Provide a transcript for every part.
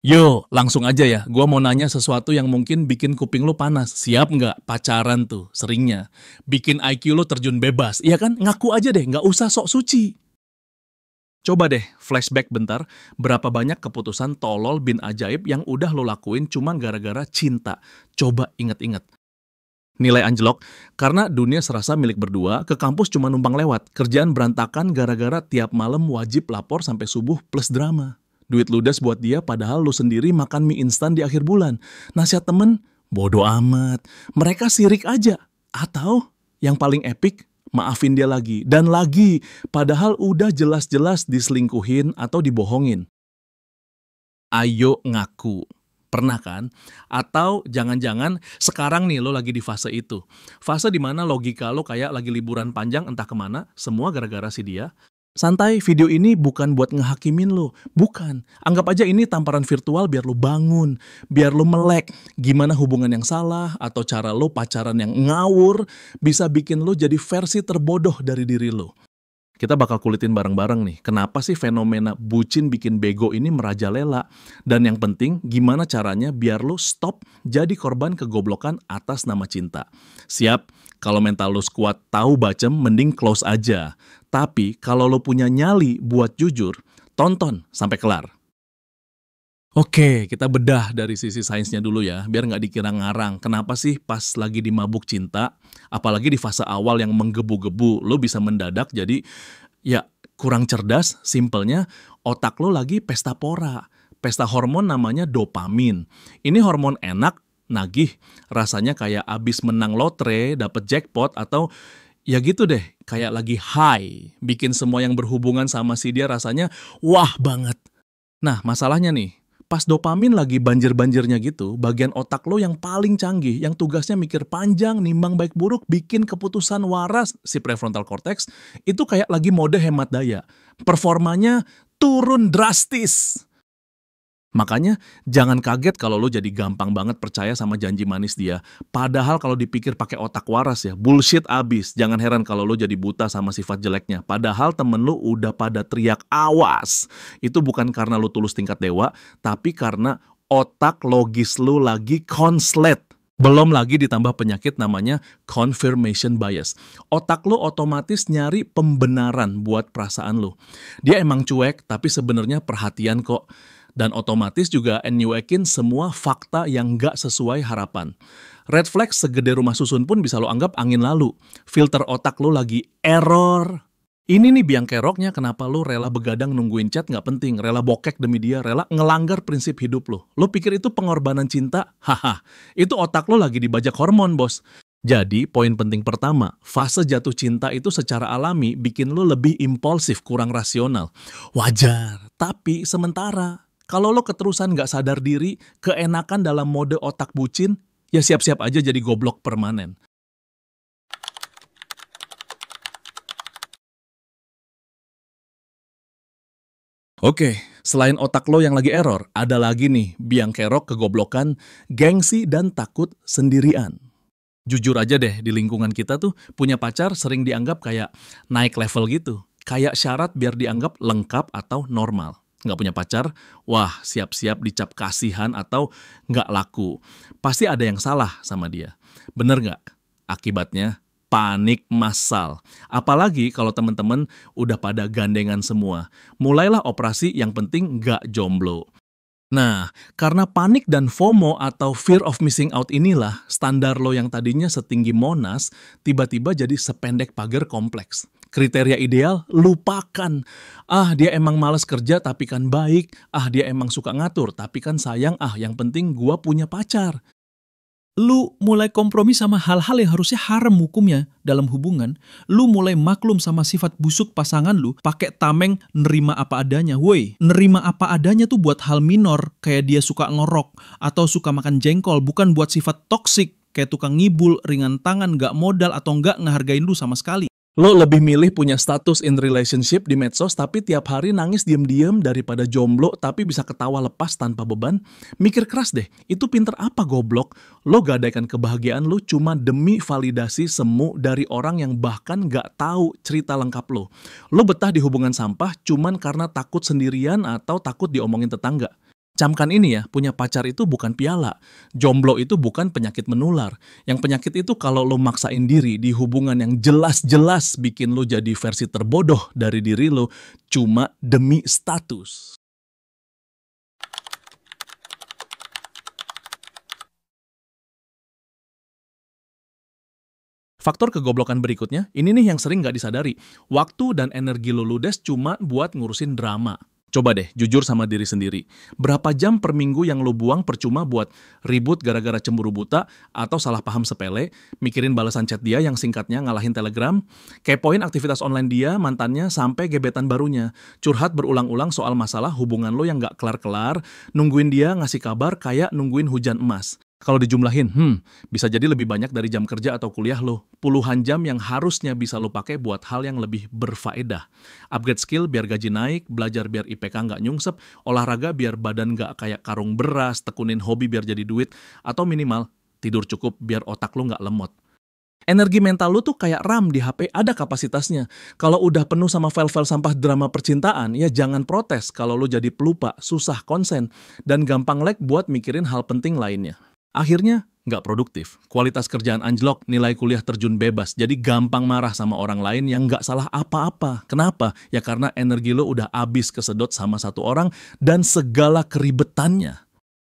Yo, langsung aja ya. Gua mau nanya sesuatu yang mungkin bikin kuping lu panas. Siap nggak? Pacaran tuh, seringnya. Bikin IQ lu terjun bebas. Iya kan? Ngaku aja deh, nggak usah sok suci. Coba deh flashback bentar, berapa banyak keputusan tolol bin ajaib yang udah lo lakuin cuma gara-gara cinta. Coba inget-inget. Nilai anjlok, karena dunia serasa milik berdua, ke kampus cuma numpang lewat. Kerjaan berantakan gara-gara tiap malam wajib lapor sampai subuh plus drama. Duit ludes buat dia padahal lu sendiri makan mie instan di akhir bulan. Nasihat temen, bodo amat. Mereka sirik aja. Atau yang paling epic, maafin dia lagi. Dan lagi, padahal udah jelas-jelas diselingkuhin atau dibohongin. Ayo ngaku. Pernah kan? Atau jangan-jangan sekarang nih lo lagi di fase itu. Fase dimana logika lo kayak lagi liburan panjang entah kemana, semua gara-gara si dia. Santai, video ini bukan buat ngehakimin lo. Bukan. Anggap aja ini tamparan virtual biar lo bangun. Biar lo melek. Gimana hubungan yang salah atau cara lo pacaran yang ngawur bisa bikin lo jadi versi terbodoh dari diri lo. Kita bakal kulitin bareng-bareng nih, kenapa sih fenomena bucin bikin bego ini merajalela? Dan yang penting, gimana caranya biar lo stop jadi korban kegoblokan atas nama cinta. Siap? Kalau mental lo kuat tahu bacem, mending close aja. Tapi kalau lo punya nyali buat jujur, tonton sampai kelar. Oke, kita bedah dari sisi sainsnya dulu ya, biar nggak dikira ngarang. Kenapa sih pas lagi di mabuk cinta, apalagi di fase awal yang menggebu-gebu, lo bisa mendadak jadi ya kurang cerdas, simpelnya otak lo lagi pesta pora. Pesta hormon namanya dopamin. Ini hormon enak, nagih, rasanya kayak abis menang lotre, dapet jackpot, atau ya gitu deh, kayak lagi high. Bikin semua yang berhubungan sama si dia rasanya wah banget. Nah, masalahnya nih, pas dopamin lagi banjir-banjirnya gitu, bagian otak lo yang paling canggih, yang tugasnya mikir panjang, nimbang baik buruk, bikin keputusan waras, si prefrontal cortex, itu kayak lagi mode hemat daya. Performanya turun drastis. Makanya jangan kaget kalau lo jadi gampang banget percaya sama janji manis dia. Padahal kalau dipikir pakai otak waras ya, bullshit abis. Jangan heran kalau lo jadi buta sama sifat jeleknya. Padahal temen lo udah pada teriak awas. Itu bukan karena lo tulus tingkat dewa, tapi karena otak logis lo lagi konslet. Belum lagi ditambah penyakit namanya confirmation bias. Otak lo otomatis nyari pembenaran buat perasaan lo. Dia emang cuek, tapi sebenarnya perhatian kok. Dan otomatis juga nyuekin semua fakta yang nggak sesuai harapan. Red flag segede rumah susun pun bisa lo anggap angin lalu. Filter otak lo lagi error. Ini nih biang keroknya kenapa lo rela begadang nungguin chat nggak penting, rela bokek demi dia, rela ngelanggar prinsip hidup lo. Lo pikir itu pengorbanan cinta? Haha, itu otak lo lagi dibajak hormon, bos. Jadi, poin penting pertama, fase jatuh cinta itu secara alami bikin lo lebih impulsif, kurang rasional. Wajar, tapi sementara. Kalau lo keterusan gak sadar diri, keenakan dalam mode otak bucin, ya siap-siap aja jadi goblok permanen. Oke, selain otak lo yang lagi error, ada lagi nih biang kerok kegoblokan, gengsi dan takut sendirian. Jujur aja deh, di lingkungan kita tuh punya pacar sering dianggap kayak naik level gitu. Kayak syarat biar dianggap lengkap atau normal. Nggak punya pacar, wah siap-siap dicap kasihan atau nggak laku. Pasti ada yang salah sama dia. Bener nggak? Akibatnya panik massal. Apalagi kalau teman-teman udah pada gandengan semua. Mulailah operasi yang penting nggak jomblo. Nah, karena panik dan FOMO atau fear of missing out inilah standar lo yang tadinya setinggi Monas, tiba-tiba jadi sependek pagar kompleks. Kriteria ideal, lupakan. Ah, dia emang males kerja tapi kan baik. Ah, dia emang suka ngatur tapi kan sayang. Ah, yang penting gua punya pacar. Lu mulai kompromi sama hal-hal yang harusnya haram hukumnya dalam hubungan. Lu mulai maklum sama sifat busuk pasangan lu, pakai tameng nerima apa adanya. Woi, nerima apa adanya tuh buat hal minor, kayak dia suka ngorok atau suka makan jengkol, bukan buat sifat toksik, kayak tukang ngibul, ringan tangan, gak modal atau gak ngehargain lu sama sekali. Lo lebih milih punya status in relationship di medsos tapi tiap hari nangis diem-diem daripada jomblo tapi bisa ketawa lepas tanpa beban? Mikir keras deh, itu pinter apa goblok? Lo gadaikan kebahagiaan lo cuma demi validasi semu dari orang yang bahkan gak tahu cerita lengkap lo. Lo betah di hubungan sampah cuman karena takut sendirian atau takut diomongin tetangga. Camkan ini ya, punya pacar itu bukan piala. Jomblo itu bukan penyakit menular. Yang penyakit itu kalau lo maksain diri di hubungan yang jelas-jelas bikin lo jadi versi terbodoh dari diri lo cuma demi status. Faktor kegoblokan berikutnya, ini nih yang sering nggak disadari. Waktu dan energi lo ludes cuma buat ngurusin drama. Coba deh, jujur sama diri sendiri. Berapa jam per minggu yang lo buang percuma buat ribut gara-gara cemburu buta, atau salah paham sepele, mikirin balasan chat dia yang singkatnya ngalahin Telegram, kepoin aktivitas online dia, mantannya, sampai gebetan barunya, curhat berulang-ulang soal masalah hubungan lo yang nggak kelar-kelar, nungguin dia ngasih kabar kayak nungguin hujan emas. Kalau dijumlahin, bisa jadi lebih banyak dari jam kerja atau kuliah lo. Puluhan jam yang harusnya bisa lo pakai buat hal yang lebih berfaedah. Upgrade skill biar gaji naik, belajar biar IPK nggak nyungsep, olahraga biar badan nggak kayak karung beras, tekunin hobi biar jadi duit, atau minimal tidur cukup biar otak lo nggak lemot. Energi mental lo tuh kayak RAM di HP, ada kapasitasnya. Kalau udah penuh sama file-file sampah drama percintaan, ya jangan protes kalau lo jadi pelupa, susah konsen, dan gampang lag buat mikirin hal penting lainnya. Akhirnya, nggak produktif. Kualitas kerjaan anjlok, nilai kuliah terjun bebas. Jadi gampang marah sama orang lain yang nggak salah apa-apa. Kenapa? Ya karena energi lo udah abis kesedot sama satu orang dan segala keribetannya.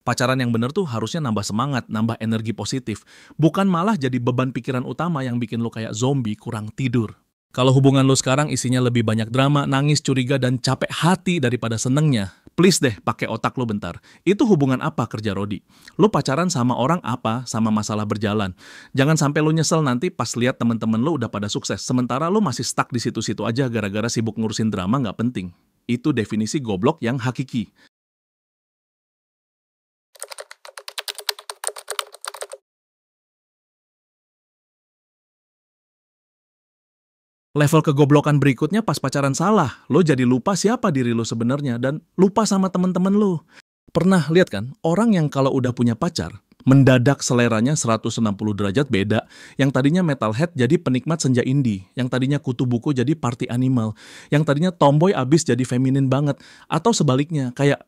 Pacaran yang bener tuh harusnya nambah semangat, nambah energi positif. Bukan malah jadi beban pikiran utama yang bikin lo kayak zombie kurang tidur. Kalau hubungan lo sekarang isinya lebih banyak drama, nangis, curiga, dan capek hati daripada senengnya, please deh pakai otak lo bentar. Itu hubungan apa kerja Rodi? Lo pacaran sama orang apa sama masalah berjalan? Jangan sampai lo nyesel nanti pas lihat temen-temen lo udah pada sukses, sementara lo masih stuck di situ-situ aja gara-gara sibuk ngurusin drama nggak penting. Itu definisi goblok yang hakiki. Level kegoblokan berikutnya pas pacaran salah, lo jadi lupa siapa diri lo sebenarnya dan lupa sama teman-teman lo. Pernah lihat kan, orang yang kalau udah punya pacar, mendadak seleranya 160 derajat beda. Yang tadinya metalhead jadi penikmat senja indie, yang tadinya kutu buku jadi party animal, yang tadinya tomboy abis jadi feminin banget, atau sebaliknya, kayak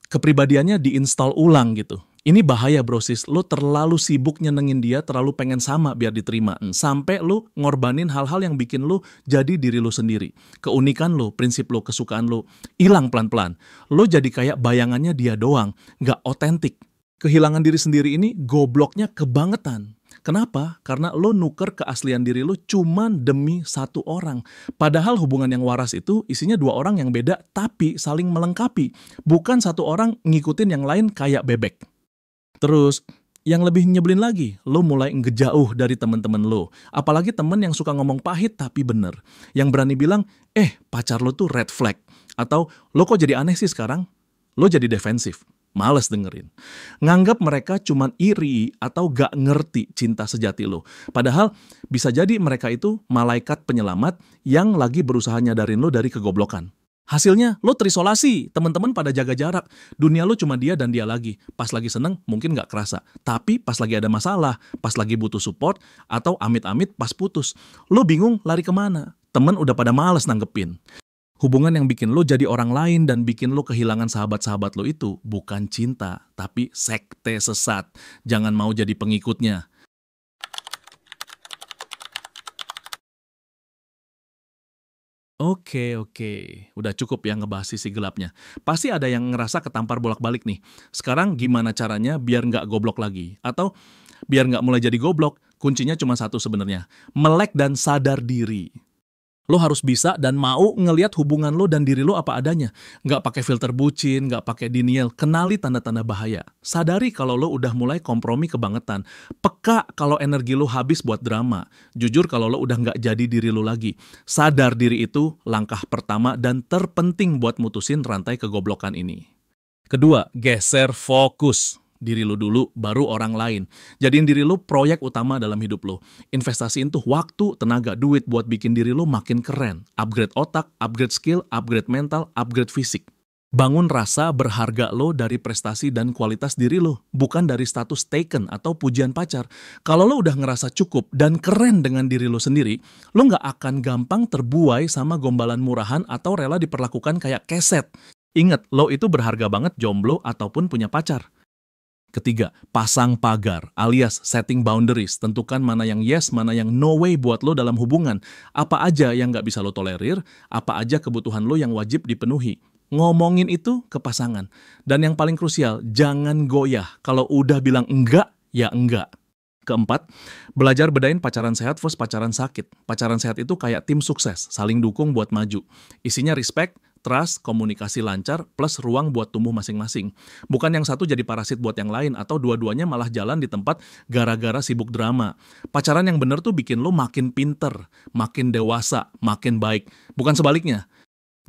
kepribadiannya diinstal ulang gitu. Ini bahaya bro sis, lo terlalu sibuk nyenengin dia, terlalu pengen sama biar diterima. Sampai lo ngorbanin hal-hal yang bikin lo jadi diri lo sendiri. Keunikan lo, prinsip lo, kesukaan lo, hilang pelan-pelan. Lo jadi kayak bayangannya dia doang, gak otentik. Kehilangan diri sendiri ini gobloknya kebangetan. Kenapa? Karena lo nuker keaslian diri lo cuman demi satu orang. Padahal hubungan yang waras itu isinya dua orang yang beda tapi saling melengkapi. Bukan satu orang ngikutin yang lain kayak bebek. Terus, yang lebih nyebelin lagi, lo mulai ngejauh dari temen-temen lo. Apalagi temen yang suka ngomong pahit tapi bener. Yang berani bilang, pacar lo tuh red flag. Atau, lo kok jadi aneh sih sekarang? Lo jadi defensif. Males dengerin. Nganggap mereka cuman iri atau gak ngerti cinta sejati lo. Padahal, bisa jadi mereka itu malaikat penyelamat yang lagi berusaha nyadarin lo dari kegoblokan. Hasilnya, lo terisolasi, teman-teman pada jaga jarak. Dunia lo cuma dia dan dia lagi. Pas lagi seneng, mungkin gak kerasa. Tapi pas lagi ada masalah, pas lagi butuh support, atau amit-amit pas putus, lo bingung lari kemana. Temen udah pada males nanggepin. Hubungan yang bikin lo jadi orang lain dan bikin lo kehilangan sahabat-sahabat lo itu bukan cinta, tapi sekte sesat. Jangan mau jadi pengikutnya. Oke, udah cukup ya ngebahas sisi gelapnya. Pasti ada yang ngerasa ketampar bolak-balik nih. Sekarang gimana caranya biar nggak goblok lagi? Atau biar nggak mulai jadi goblok, kuncinya cuma satu sebenarnya. Melek dan sadar diri. Lo harus bisa dan mau ngelihat hubungan lo dan diri lo apa adanya. Nggak pakai filter bucin, nggak pakai denial. Kenali tanda-tanda bahaya. Sadari kalau lo udah mulai kompromi kebangetan. Peka kalau energi lo habis buat drama. Jujur kalau lo udah nggak jadi diri lo lagi. Sadar diri itu langkah pertama dan terpenting buat mutusin rantai kegoblokan ini. Kedua, geser fokus. Diri lo dulu, baru orang lain. Jadiin diri lo proyek utama dalam hidup lo. Investasiin tuh waktu, tenaga, duit buat bikin diri lo makin keren. Upgrade otak, upgrade skill, upgrade mental, upgrade fisik. Bangun rasa berharga lo dari prestasi dan kualitas diri lo, bukan dari status taken atau pujian pacar. Kalau lo udah ngerasa cukup dan keren dengan diri lo sendiri, lo nggak akan gampang terbuai sama gombalan murahan atau rela diperlakukan kayak keset. Ingat, lo itu berharga banget jomblo ataupun punya pacar. Ketiga, pasang pagar alias setting boundaries. Tentukan mana yang yes, mana yang no way buat lo dalam hubungan. Apa aja yang nggak bisa lo tolerir, apa aja kebutuhan lo yang wajib dipenuhi. Ngomongin itu ke pasangan. Dan yang paling krusial, jangan goyah. Kalau udah bilang enggak, ya enggak. Keempat, belajar bedain pacaran sehat versus pacaran sakit. Pacaran sehat itu kayak tim sukses, saling dukung buat maju. Isinya respect, trust, komunikasi lancar, plus ruang buat tumbuh masing-masing. Bukan yang satu jadi parasit buat yang lain, atau dua-duanya malah jalan di tempat gara-gara sibuk drama. Pacaran yang bener tuh bikin lo makin pinter, makin dewasa, makin baik. Bukan sebaliknya.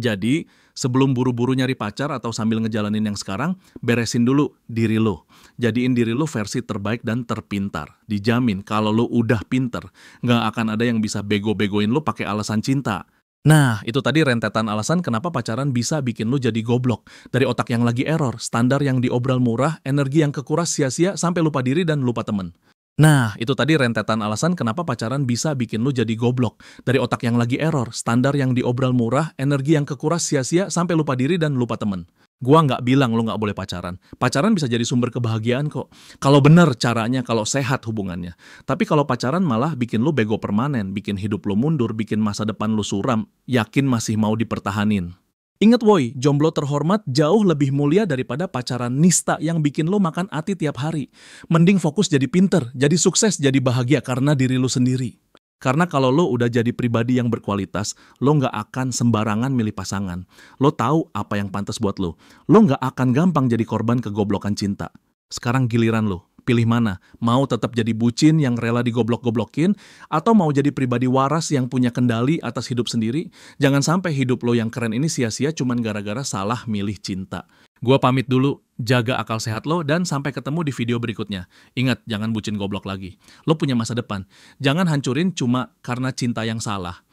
Jadi, sebelum buru-buru nyari pacar atau sambil ngejalanin yang sekarang, beresin dulu diri lo. Jadiin diri lo versi terbaik dan terpintar. Dijamin kalau lo udah pinter, nggak akan ada yang bisa bego-begoin lo pakai alasan cinta. Nah, itu tadi rentetan alasan kenapa pacaran bisa bikin lo jadi goblok. Dari otak yang lagi error, standar yang diobral murah, energi yang kekuras sia-sia, sampai lupa diri dan lupa temen. Nah, itu tadi rentetan alasan kenapa pacaran bisa bikin lu jadi goblok. Dari otak yang lagi error, standar yang diobral murah, energi yang kekuras sia-sia, sampai lupa diri dan lupa temen. Gua nggak bilang lu nggak boleh pacaran. Pacaran bisa jadi sumber kebahagiaan kok. Kalau bener caranya, kalau sehat hubungannya. Tapi kalau pacaran malah bikin lu bego permanen, bikin hidup lu mundur, bikin masa depan lu suram, yakin masih mau dipertahanin. Ingat woi, jomblo terhormat jauh lebih mulia daripada pacaran nista yang bikin lo makan ati tiap hari. Mending fokus jadi pinter, jadi sukses, jadi bahagia karena diri lo sendiri. Karena kalau lo udah jadi pribadi yang berkualitas, lo nggak akan sembarangan milih pasangan. Lo tahu apa yang pantas buat lo. Lo nggak akan gampang jadi korban kegoblokan cinta. Sekarang giliran lo. Pilih mana? Mau tetap jadi bucin yang rela digoblok-goblokin, atau mau jadi pribadi waras yang punya kendali atas hidup sendiri? Jangan sampai hidup lo yang keren ini sia-sia cuman gara-gara salah milih cinta. Gua pamit dulu, jaga akal sehat lo, dan sampai ketemu di video berikutnya. Ingat, jangan bucin goblok lagi. Lo punya masa depan. Jangan hancurin cuma karena cinta yang salah.